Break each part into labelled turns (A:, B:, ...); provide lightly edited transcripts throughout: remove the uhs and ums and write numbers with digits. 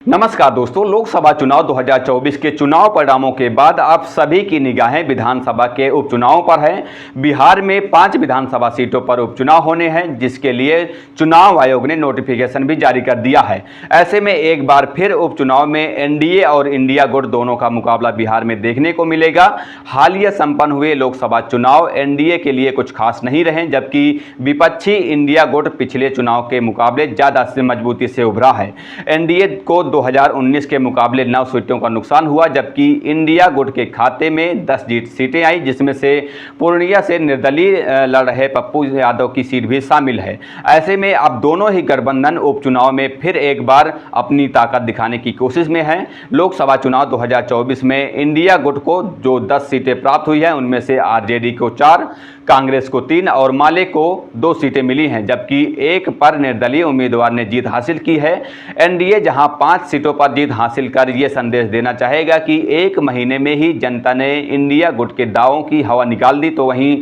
A: नमस्कार दोस्तों, लोकसभा चुनाव 2024 के चुनाव परिणामों के बाद आप सभी की निगाहें विधानसभा के उपचुनाव पर हैं। बिहार में 5 विधानसभा सीटों पर उपचुनाव होने हैं, जिसके लिए चुनाव आयोग ने नोटिफिकेशन भी जारी कर दिया है। ऐसे में एक बार फिर उपचुनाव में एनडीए और इंडिया गुट दोनों का मुकाबला बिहार में देखने को मिलेगा। हालिया संपन्न हुए लोकसभा चुनाव एनडीए के लिए कुछ खास नहीं रहे, जबकि विपक्षी इंडिया गुट पिछले चुनाव के मुकाबले ज़्यादा मजबूती से उभरा है। एनडीए को 2019 के मुकाबले 9 सीटों का नुकसान हुआ, जबकि इंडिया गुट के खाते में 10 सीटें आई, जिसमें से पूर्णिया से निर्दलीय लड़ रहे पप्पू यादव की सीट भी शामिल है। ऐसे में अब दोनों ही गठबंधन उपचुनाव में फिर एक बार अपनी ताकत दिखाने की कोशिश में है। लोकसभा चुनाव 2024 में इंडिया गुट को जो 10 सीटें प्राप्त हुई हैं, उनमें से आरजेडी को 4, कांग्रेस को 3 और माले को 2 सीटें मिली हैं, जबकि एक पर निर्दलीय उम्मीदवार ने जीत हासिल की है। एनडीए जहां 5 सीटों पर जीत हासिल कर यह संदेश देना चाहेगा कि 1 महीने में ही जनता ने इंडिया गुट के दावों की हवा निकाल दी, तो वहीं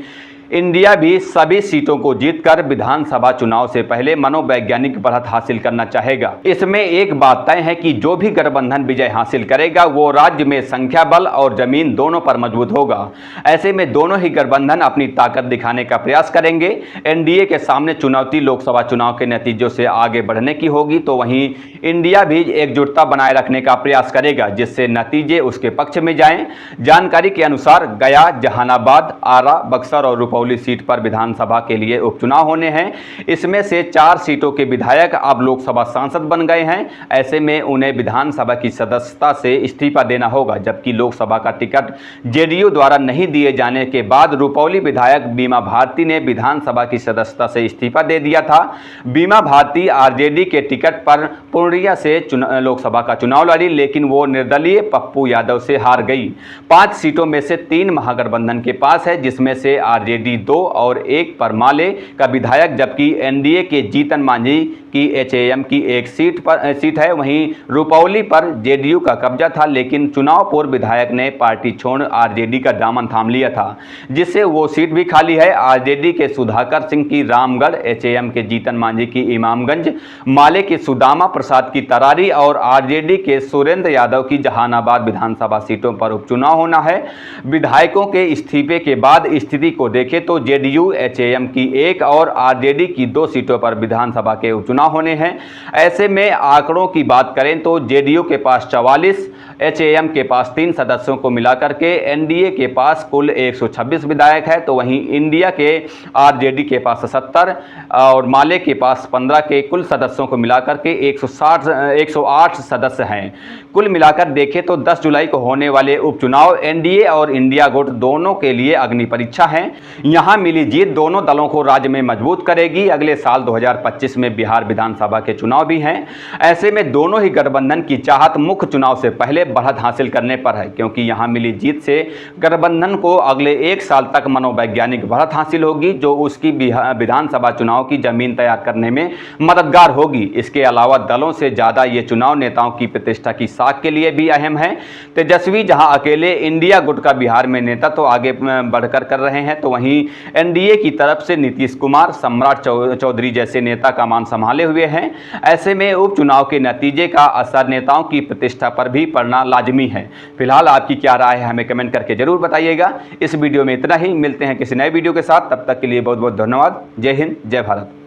A: इंडिया भी सभी सीटों को जीतकर विधानसभा चुनाव से पहले मनोवैज्ञानिक बढ़त हासिल करना चाहेगा। इसमें एक बात तय है कि जो भी गठबंधन विजय हासिल करेगा वो राज्य में संख्या बल और जमीन दोनों पर मजबूत होगा। ऐसे में दोनों ही गठबंधन अपनी ताकत दिखाने का प्रयास करेंगे। एनडीए के सामने चुनौती लोकसभा चुनाव के नतीजों से आगे बढ़ने की होगी, तो वहीं इंडिया भी एकजुटता बनाए रखने का प्रयास करेगा, जिससे नतीजे उसके पक्ष में जाएं। जानकारी के अनुसार गया, जहानाबाद, आरा, बक्सर और रुपौली सीट पर विधानसभा के लिए उपचुनाव होने हैं। इसमें से 4 सीटों के विधायक अब लोकसभा सांसद बन गए हैं। ऐसे में उन्हें विधानसभा की सदस्यता से इस्तीफा देना होगा, जबकि लोकसभा का टिकट जेडीयू द्वारा नहीं दिए जाने के बाद रुपौली विधायक बीमा भारती ने विधानसभा की सदस्यता से इस्तीफा दे दिया था। बीमा भारती आरजेडी के टिकट पर पूर्णिया से लोकसभा का चुनाव लड़ी, लेकिन वो निर्दलीय पप्पू यादव से हार गई। 5 सीटों में से 3 महागठबंधन के पास है, जिसमें से आरजेडी 2 और 1 पर माले का विधायक, जबकि एनडीए के जीतन मांझी की एचएएम की एक सीट है। वहीं रुपौली पर जेडीयू का कब्जा था, लेकिन चुनाव पूर्व विधायक ने पार्टी छोड़ आरजेडी का दामन थाम लिया था, जिससे वो सीट भी खाली है। आरजेडी के सुधाकर सिंह की रामगढ़, एचएएम के जीतन मांझी की इमामगंज, माले के सुदामा प्रसाद की तरारी और आरजेडी के सुरेंद्र यादव की जहानाबाद विधानसभा सीटों पर उपचुनाव होना है। विधायकों के इस्तीफे के बाद स्थिति को देखें तो जेडीयू, एचएएम की 1 और आरजेडी की 2 सीटों पर विधानसभा के उपचुनाव होने हैं। ऐसे में आंकड़ों की बात करें तो जेडीयू के पास 44, एचएएम के पास 3 सदस्यों को मिलाकर के एनडीए के पास कुल 126 विधायक है, तो वहीं इंडिया के आरजेडी के पास 70 और माले के पास 15 के कुल सदस्यों को मिलाकर के 108 सदस्य हैं। कुल मिलाकर देखें तो 10 जुलाई को होने वाले उपचुनाव एनडीए और इंडिया गुट दोनों के लिए अग्नि परीक्षा है। यहां मिली जीत दोनों दलों को राज्य में मजबूत करेगी। अगले साल 2025 में बिहार विधानसभा के चुनाव भी हैं। ऐसे में दोनों ही गठबंधन की चाहत मुख्य चुनाव से पहले बढ़त हासिल करने पर है, क्योंकि यहां मिली जीत से गठबंधन को अगले 1 साल तक मनोवैज्ञानिक बढ़त हासिल होगी, जो उसकी विधानसभा चुनाव की जमीन तैयार करने में मददगार होगी। इसके अलावा दलों से ज्यादा ये चुनाव नेताओं की प्रतिष्ठा की साख के लिए भी अहम है। तेजस्वी जहां अकेले इंडिया गुट का बिहार में नेतृत्व तो आगे बढ़कर कर रहे हैं, तो वहीं एनडीए की तरफ से नीतीश कुमार, सम्राट चौधरी जैसे नेता कमान संभाले हुए हैं। ऐसे में उपचुनाव के नतीजे का असर नेताओं की प्रतिष्ठा पर भी पड़ना लाजमी है। फिलहाल आपकी क्या राय है, हमें कमेंट करके जरूर बताइएगा। इस वीडियो में इतना ही, मिलते हैं किसी नए वीडियो के साथ। तब तक के लिए बहुत बहुत धन्यवाद। जय हिंद, जय भारत।